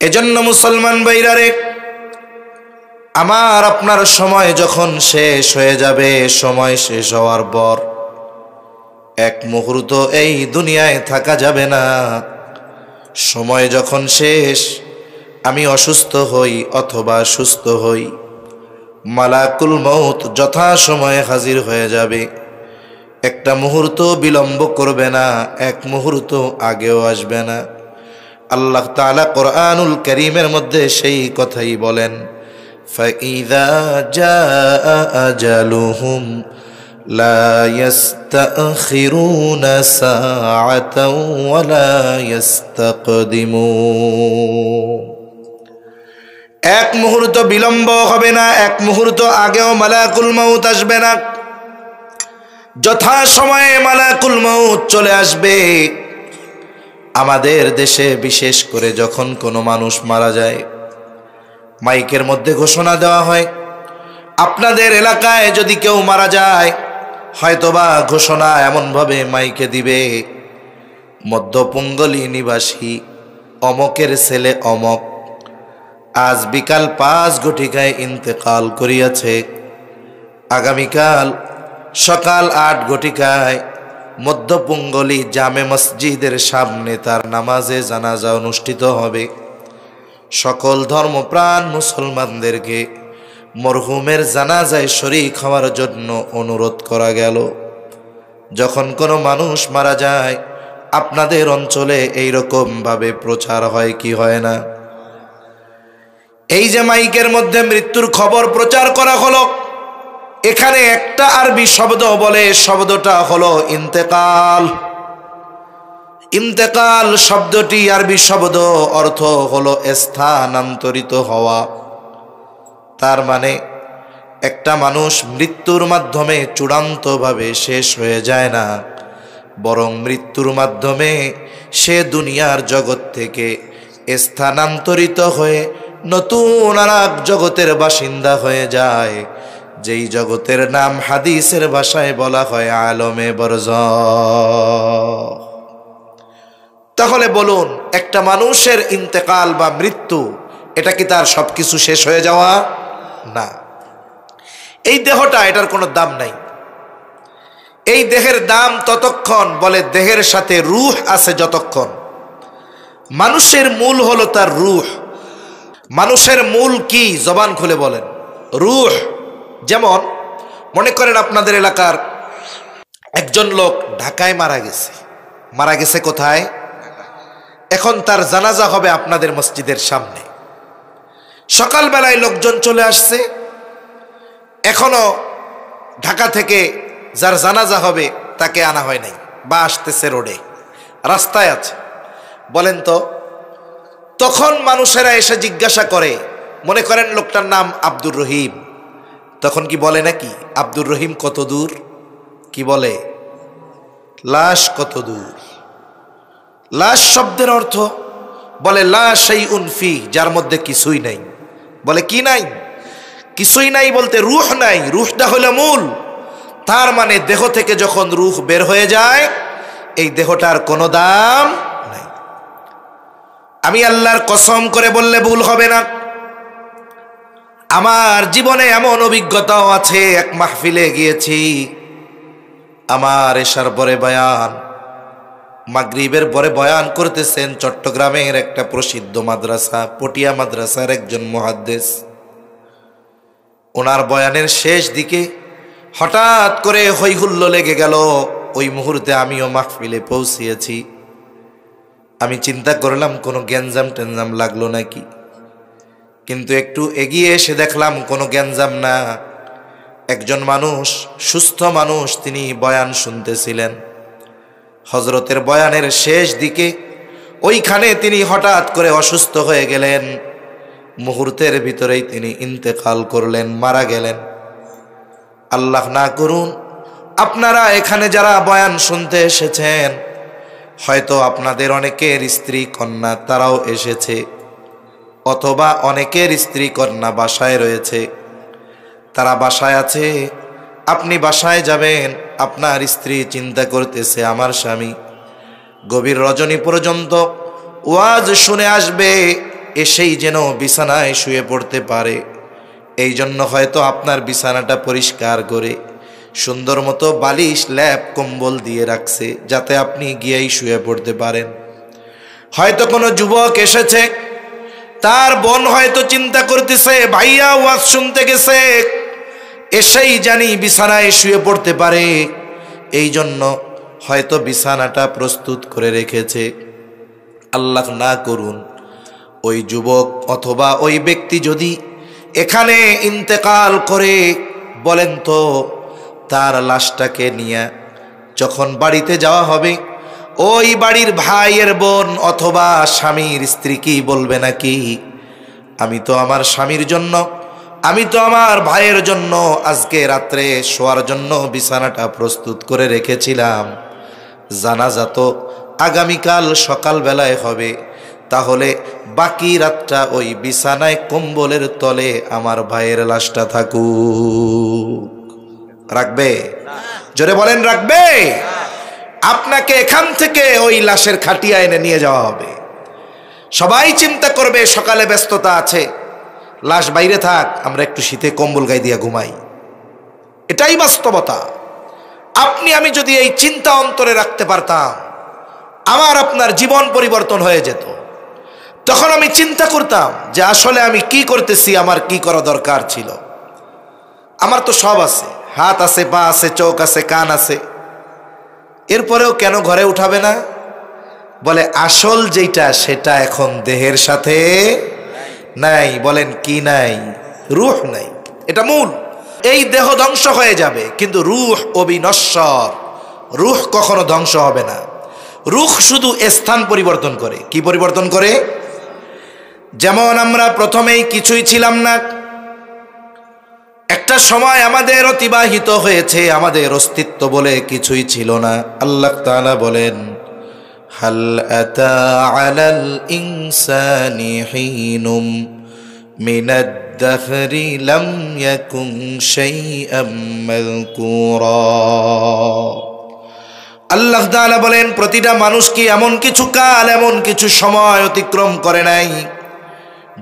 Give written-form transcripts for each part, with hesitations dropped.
এজন্য মুসলমান ভাইরারে, আমার আপনার সময় যখন শেষ হয়ে যাবে, সময় শেষ হওয়ার পর এক মুহূর্ত এই দুনিয়ায় থাকা যাবে না। সময় যখন শেষ, আমি অসুস্থ হই অথবা সুস্থ হই, মালাকুল মউত যথা সময়ে হাজির হয়ে যাবে। একটা মুহূর্ত বিলম্ব করবে না, এক মুহূর্ত আগেও আসবে না। আল্লাহ তাআলা কোরআনুল কারীমের মধ্যে সেই কথাই বলেন, ফাইযা জাআ আজালুহুম লা ইস্তাখিরুনা সাআতাও ওয়া লা ইস্তাকদিমুন। এক মুহূর্ত বিলম্ব হবে না, এক মুহূর্ত আগেও মালাকুল মউত আসবে না। যথা সময়ে মালাকুল মউত চলে আসবে। আমাদের দেশে বিশেষ করে যখন কোনো মানুষ মারা যায়, মাইকের মধ্যে ঘোষণা দেওয়া হয়, আপনাদের এলাকায় যদি কেউ মারা যায়, হয়তোবা ঘোষণা এমনভাবে মাইকে দিবে, মধ্যপঙ্গলী নিবাসী অমকের ছেলে অমক আজ বিকাল 5 ঘটিকায় ইন্তেকাল করিয়াছে। আগামীকাল সকাল 8 ঘটিকায় মধ্যপঙ্গলী জামে মসজিদের সামনে তার নামাজে জানাজা অনুষ্ঠিত হবে। সকল ধর্মপ্রাণ মুসলমানদেরকে মরহুমের জানাজায় শরীক হওয়ার জন্য অনুরোধ করা গেল। যখন কোনো মানুষ মারা যায়, আপনাদের অঞ্চলে এইরকম ভাবে প্রচার হয় কি হয় না? এই যে মাইকের মধ্যে মৃত্যুর খবর প্রচার করা হলো, এখানে একটা আরবি শব্দ বলে, শব্দটা হলো ইন্তেকাল। ইন্তেকাল শব্দটি আরবি শব্দ, অর্থ হলো স্থানান্তরিত হওয়া। তার মানে একটা মানুষ মৃত্যুর মাধ্যমে চূড়ান্তভাবে শেষ হয়ে যায় না, বরং মৃত্যুর মাধ্যমে সে দুনিয়ার জগৎ থেকে স্থানান্তরিত হয়ে নতুন আর এক জগতের বাসিন্দা হয়ে যায়, যেই জগতের নাম হাদিসের ভাষায় বলা হয় আলমে বরজাখ। তাহলে বলুন, একটা মানুষের ইন্তেকাল বা মৃত্যু, এটা কি তার সবকিছু শেষ হয়ে যাওয়া? না। এই দেহটা, এটার কোনো দাম নাই। এই দেহের দাম ততক্ষণ, বলে দেহের সাথে রূহ আছে যতক্ষণ। মানুষের মূল হলো তার রূহ। মানুষের মূল কি? জবান খুলে বলেন। রূহ। যেমন মনে করেন আপনাদের এলাকার একজন লোক ঢাকায় মারা গেছে। মারা গেছে কোথায়? এখন তার জানাজা হবে আপনাদের মসজিদের সামনে। সকালবেলায় লোকজন চলে আসছে, এখনো ঢাকা থেকে যার জানাজা হবে তাকে আনা হয় নাই, বা আসতেছে, রোডে রাস্তায় আছে। বলেন তো, তখন মানুষেরা এসে জিজ্ঞাসা করে, মনে করেন লোকটার নাম আব্দুর রহিম, তখন কি বলে নাকি আব্দুর রহিম কত দূর? কি বলে? লাশ কত দূর। লাশ শব্দের অর্থ বলে লা শাইউন ফি, যার মধ্যে কিছুই নাই। বলে কি নাই? কিছুই নাই বলতে রূহ নাই। রূহটা হলো মূল। তার মানে দেহ থেকে যখন রূহ বের হয়ে যায়, এই দেহটার কোনো দাম নাই। আমি আল্লাহর কসম করে বললে ভুল হবে না, আমার জীবনে এমন অভিজ্ঞতাও আছে। এক মাহফিলে গিয়েছি, আমার এশার পরে বয়ান, মাগরিবের পরে বয়ান করতেছেন চট্টগ্রামের একটা প্রসিদ্ধ মাদ্রাসা, পটিয়া মাদ্রাসার একজন মুহাদ্দিস। ওনার বয়ানের শেষ দিকে হঠাৎ করে হইহুল্লো লেগে গেল। ওই মুহূর্তে আমিও মাহফিলে পৌঁছিয়েছি। আমি চিন্তা করলাম কোনো গ্যাঞ্জাম টেঞ্জাম লাগলো নাকি, কিন্তু একটু এগিয়ে এসে দেখলাম কোনো গ্যাঞ্জাম না। একজন মানুষ, সুস্থ মানুষ, তিনি বয়ান শুনতেছিলেন। হযরতের বয়ানের শেষ দিকে ওইখানে তিনি হঠাৎ করে অসুস্থ হয়ে গেলেন। মুহূর্তের ভিতরেই তিনি ইন্তেকাল করলেন, মারা গেলেন। আল্লাহ না করুন, আপনারা এখানে যারা বয়ান শুনতে এসেছেন, হয়তো আপনাদের অনেকের স্ত্রী কন্যা তারাও এসেছে, অথবা অনেকের স্ত্রী কন্যা বাসায় রয়েছে, তারা বাসায় আছে। আপনি বাসায় যাবেন, আপনার স্ত্রী চিন্তা করতেছে আমার স্বামী গভীর রজনী পর্যন্ত ওয়াজ শুনে আসবে, এসেই যেন বিছানায় শুয়ে পড়তে পারে। এই জন্য হয়তো আপনার বিছানাটা পরিষ্কার করে সুন্দর মতো বালিশ ল্যাপ কম্বল দিয়ে রাখছে, যাতে আপনি গিয়েই শুয়ে পড়তে পারেন। হয়তো কোনো যুবক এসেছে, তার বোন হয়তো চিন্তা করতেছে ভাইয়া ওয়াজ শুনতে গেছে, এসেই জানি বিছানায় শুয়ে পড়তে পারে, এই জন্য হয়তো বিছানাটা প্রস্তুত করে রেখেছে। আল্লাহ না করুন ওই যুবক অথবা ওই ব্যক্তি যদি এখানে ইন্তেকাল করে, বলেন তো তার লাশটাকে নিয়ে যখন বাড়িতে যাওয়া হবে, ওই বাড়ির ভাইয়ের বোন অথবা স্বামীর স্ত্রী কি বলবে নাকি, আমি তো আমার স্বামীর জন্য, আমি তো আমার ভাইয়ের জন্য আজকে রাত্রে শোয়ার জন্য বিছানাটা প্রস্তুত করে রেখেছিলাম, জানাজা তো আগামীকাল সকালবেলায় হবে, তাহলে বাকি রাতটা ওই বিছানায় কম্বলের তলে আমার ভাইয়ের লাশটা থাকুক। রাখবে? জোরে বলেন রাখবে? আপনাকে এখান থেকে ওই লাশের খাটিয়া এনে নিয়ে যাওয়া হবে। সবাই চিন্তা করবে সকালে ব্যস্ততা আছে, লাশ বাইরে থাক, আমরা একটু শীতে কম্বল গায়ে দিয়ে ঘুমাই। এটাই বাস্তবতা। আপনি আমি যদি এই চিন্তা অন্তরে রাখতে পারতাম, আমার আপনার জীবন পরিবর্তন হয়ে যেত। তখন আমি চিন্তা করতাম যে আসলে আমি কি করতেছি, আমার কি করা দরকার ছিল। আমার তো সব আছে, হাত আছে, পা আছে, চোখ আছে, কান আছে, এরপরেও কেন ঘরে উঠাবে না? বলে আসল যেটা সেটা এখন দেহের সাথে নাই। বলেন কি নাই? রূহ নাই, এটা মূল। এই দেহ ধ্বংস হয়ে যাবে, কিন্তু রূহ অবিনশ্বর, রূহ কখনো ধ্বংস হবে না। রূহ শুধু স্থান পরিবর্তন করে। কি পরিবর্তন করে? যেমন আমরা প্রথমেই কিছুই ছিলাম না, একটা সময় আমাদের অতিবাহিত হয়েছে, আমাদের অস্তিত্ব বলে কিছুই ছিল না। আল্লাহ তাআলা বলেন হাল আতা আলাল ইনসানি হিনুম মিনাদ দাহরি লাম ইয়াকুন শাইআম মাযকুরা। আল্লাহ তাআলা বলেন প্রতিটা মানুষ কি এমন কিছু কাল, এমন কিছু সময় অতিক্রম করে নাই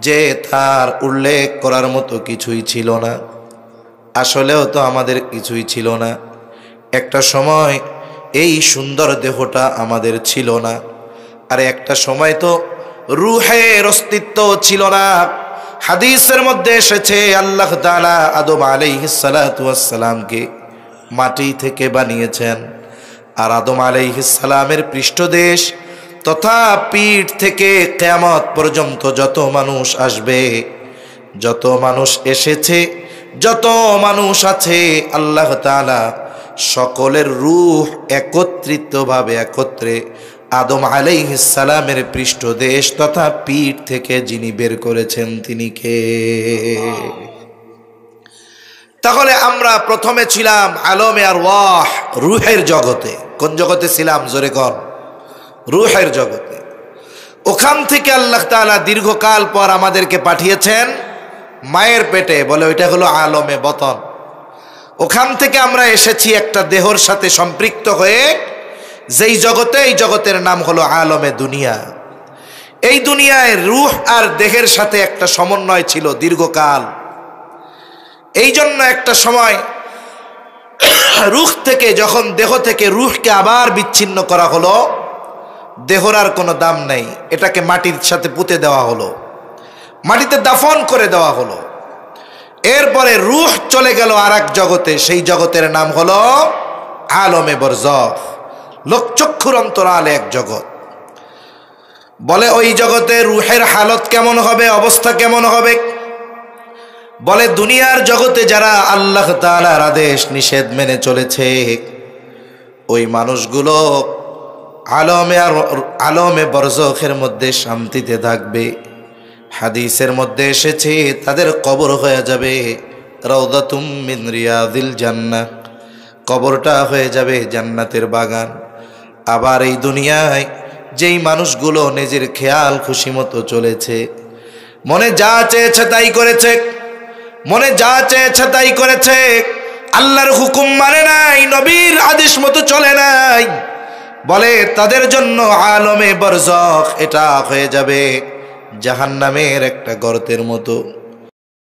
যে তার উল্লেখ করার মতো কিছুই ছিল না। আসলেও তো আমাদের কিছুই ছিল না। একটা সময় এই সুন্দর দেহটা আমাদের ছিল না, আর একটা সময় তো রূহের অস্তিত্ব ছিল না। হাদিসের মধ্যে এসেছে আল্লাহ তাআলা আদম আলাইহিস সালাতু ওয়াস সালামকে মাটি থেকে বানিয়েছেন, আর আদম আলাইহিস সালামের পৃষ্ঠদেশ তথা পিঠ থেকে কিয়ামত পর্যন্ত যত মানুষ আসবে, যত মানুষ এসেছে, যত মানুষ আছে, আল্লাহ তাআলা সকলের রূহ একত্রিতভাবে একত্রে আদম আলাইহিস সালামের পৃষ্ঠদেশ তথা পিঠ থেকে যিনি বের করেছেন তিনি কে? তাহলে আমরা প্রথমে ছিলাম আলমে আরওয়াহ, রূহের জগতে। কোন জগতে ছিলাম? জোরে কর। রূহের জগতে। ওখান থেকে আল্লাহ তাআলা দীর্ঘকাল পর আমাদেরকে পাঠিয়েছেন মায়ের পেটে, বলে ওইটা হলো আলমে বতন। ওখান থেকে আমরা এসেছি একটা দেহর সাথে সম্পৃক্ত হয়ে, যেই জগতে, এই জগতের নাম হলো আলমে দুনিয়া। এই দুনিয়ায় রূহ আর দেহের সাথে একটা সমন্বয় ছিল দীর্ঘকাল। এই জন্য একটা সময় রূহ থেকে, যখন দেহ থেকে রূহকে আবার বিচ্ছিন্ন করা হলো, দেহর আর কোনো দাম নেই, এটাকে মাটির সাথে পুঁতে দেওয়া হলো, মাটিতে দাফন করে দেওয়া হলো। এরপরে রূহ চলে গেল আর এক জগতে, সেই জগতের নাম হলো আলমে বরজখ, লোকচক্ষুর অন্তরালে এক জগৎ। বলে ওই জগতে রূহের হালত কেমন হবে, অবস্থা কেমন হবে? বলে দুনিয়ার জগতে যারা আল্লাহ তাআলার আদেশ নিষেধ মেনে চলেছে, ওই মানুষগুলো আলমে বরজখের মধ্যে শান্তিতে থাকবে। হাদিসের মধ্যে এসেছে তাদের কবর হয়ে যাবে রাউদাতুম মিন রিয়াদিল জান্নাহ, কবরটা হয়ে যাবে জান্নাতের বাগান। আবার এই দুনিয়ায় যেই মানুষগুলো নিজের খেয়াল খুশি মতো চলেছে, মনে যা চেয়েছে তাই করেছে, মনে যা চেয়েছে তাই করেছে, আল্লাহর হুকুম মানে নাই, নবীর আদেশ মতো চলে নাই, বলে তাদের জন্য আলমে বরজখ এটা হয়ে যাবে জাহান্নামের একটা গর্তের মতো।